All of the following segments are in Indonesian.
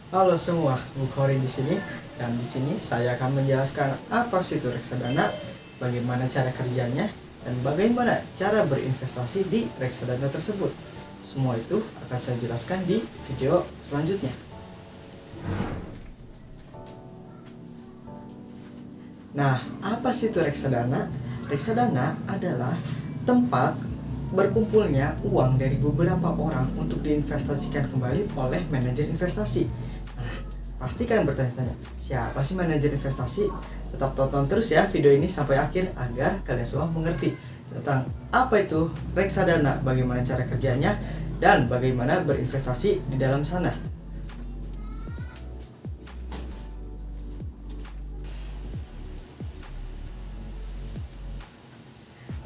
Halo semua, Bukhari di sini. Dan di sini saya akan menjelaskan apa sih itu reksadana, bagaimana cara kerjanya, dan bagaimana cara berinvestasi di reksadana tersebut. Semua itu akan saya jelaskan di video selanjutnya. Nah, apa sih itu reksadana? Reksadana adalah tempat berkumpulnya uang dari beberapa orang untuk diinvestasikan kembali oleh manajer investasi. Nah, pasti kalian bertanya-tanya, siapa sih manajer investasi? Tetap tonton terus ya video ini sampai akhir agar kalian semua mengerti tentang apa itu reksadana, bagaimana cara kerjanya, dan bagaimana berinvestasi di dalam sana.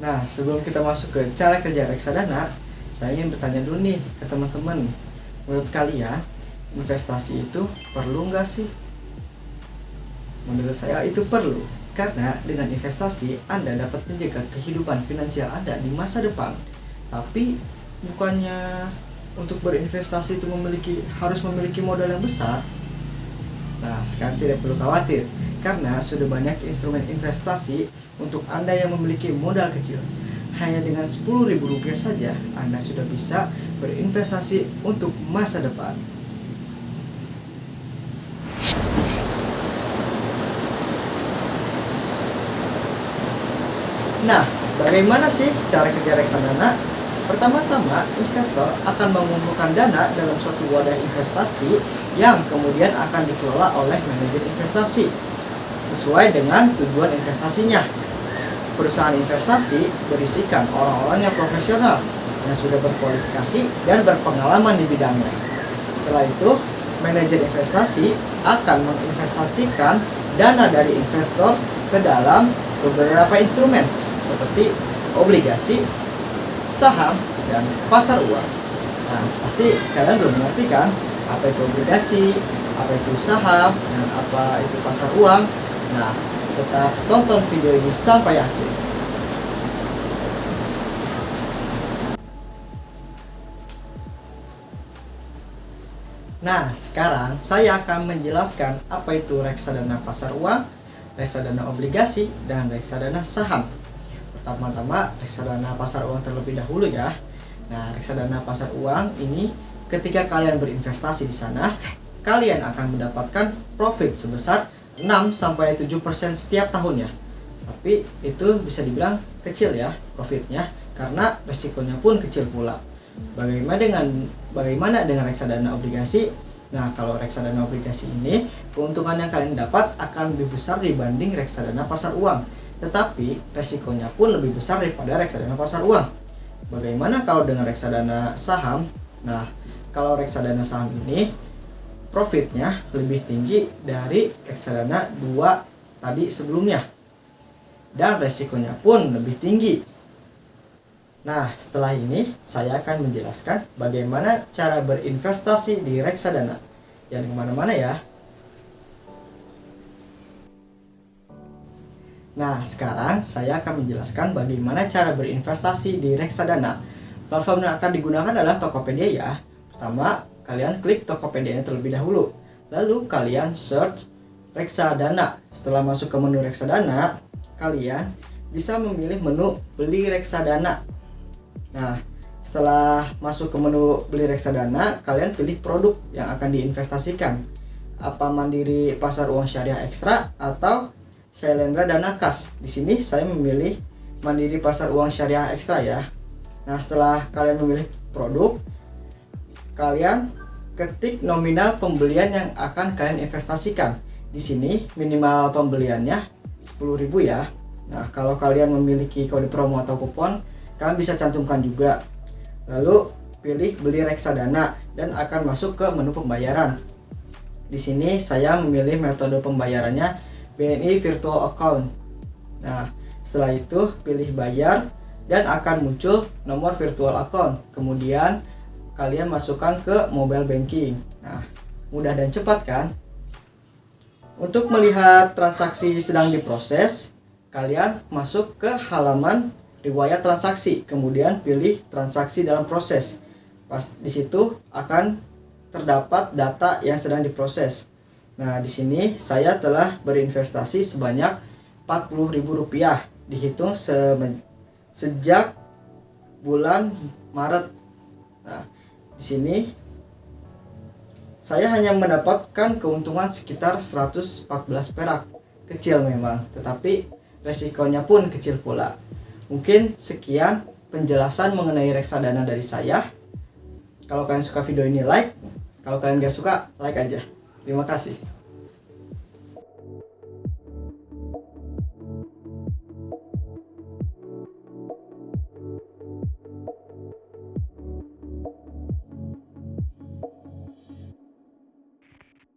Nah, sebelum kita masuk ke cara kerja reksadana, saya ingin bertanya dulu nih ke teman-teman. Menurut kalian, investasi itu perlu nggak sih? Menurut saya itu perlu, karena dengan investasi Anda dapat menjaga kehidupan finansial Anda di masa depan. Tapi bukannya untuk berinvestasi itu harus memiliki modal yang besar. Nah, sekarang tidak perlu khawatir, karena sudah banyak instrumen investasi untuk Anda yang memiliki modal kecil. Hanya dengan Rp10.000 saja, Anda sudah bisa berinvestasi untuk masa depan. Nah, bagaimana sih cara kerja reksadana? Pertama-tama, investor akan mengumpulkan dana dalam suatu wadah investasi yang kemudian akan dikelola oleh manajer investasi sesuai dengan tujuan investasinya. Perusahaan investasi berisikan orang-orang yang profesional yang sudah berkualifikasi dan berpengalaman di bidangnya. Setelah itu, manajer investasi akan menginvestasikan dana dari investor ke dalam beberapa instrumen seperti obligasi, saham, dan pasar uang. Nah, pasti kalian belum mengerti kan apa itu obligasi, apa itu saham, dan apa itu pasar uang. Nah, tetap tonton video ini sampai akhir. Nah, sekarang saya akan menjelaskan apa itu reksadana pasar uang, reksadana obligasi, dan reksadana saham. Pertama-tama, reksadana pasar uang terlebih dahulu ya. Nah, reksadana pasar uang ini ketika kalian berinvestasi di sana, kalian akan mendapatkan profit sebesar 6-7% setiap tahunnya. Tapi itu bisa dibilang kecil ya profitnya, karena resikonya pun kecil pula. Bagaimana dengan reksadana obligasi? Nah, kalau reksadana obligasi ini, keuntungan yang kalian dapat akan lebih besar dibanding reksadana pasar uang. Tetapi resikonya pun lebih besar daripada reksadana pasar uang. Bagaimana kalau dengan reksadana saham? Nah, kalau reksadana saham ini profitnya lebih tinggi dari reksadana dua tadi sebelumnya. Dan resikonya pun lebih tinggi. Nah, setelah ini saya akan menjelaskan bagaimana cara berinvestasi di reksadana. Jangan kemana-mana ya. Nah, sekarang saya akan menjelaskan bagaimana cara berinvestasi di reksadana. Platform yang akan digunakan adalah Tokopedia ya. Pertama, kalian klik Tokopedia-nya terlebih dahulu. Lalu kalian search reksadana. Setelah masuk ke menu reksadana, kalian bisa memilih menu beli reksadana. Nah, setelah masuk ke menu beli reksadana, kalian pilih produk yang akan diinvestasikan. Apa Mandiri Pasar Uang Syariah Ekstra atau Shailendra Dana Kas. Di sini saya memilih Mandiri Pasar Uang Syariah Ekstra ya. Nah, setelah kalian memilih produk, kalian ketik nominal pembelian yang akan kalian investasikan. Di sini minimal pembeliannya 10.000 ya. Nah, kalau kalian memiliki kode promo atau kupon, kalian bisa cantumkan juga. Lalu pilih beli reksadana dan akan masuk ke menu pembayaran. Di sini saya memilih metode pembayarannya BNI Virtual Account. Nah, setelah itu pilih bayar dan akan muncul nomor virtual account. Kemudian kalian masukkan ke mobile banking. Nah, mudah dan cepat kan? Untuk melihat transaksi sedang diproses, kalian masuk ke halaman riwayat transaksi, kemudian pilih transaksi dalam proses. Pas di situ akan terdapat data yang sedang diproses. Nah, di sini saya telah berinvestasi sebanyak Rp40.000 dihitung sejak bulan Maret. Nah, di sini saya hanya mendapatkan keuntungan sekitar 114 perak. Kecil memang, tetapi resikonya pun kecil pula. Mungkin sekian penjelasan mengenai reksadana dari saya. Kalau kalian suka video ini, like. Kalau kalian gak suka, like aja. Terima kasih.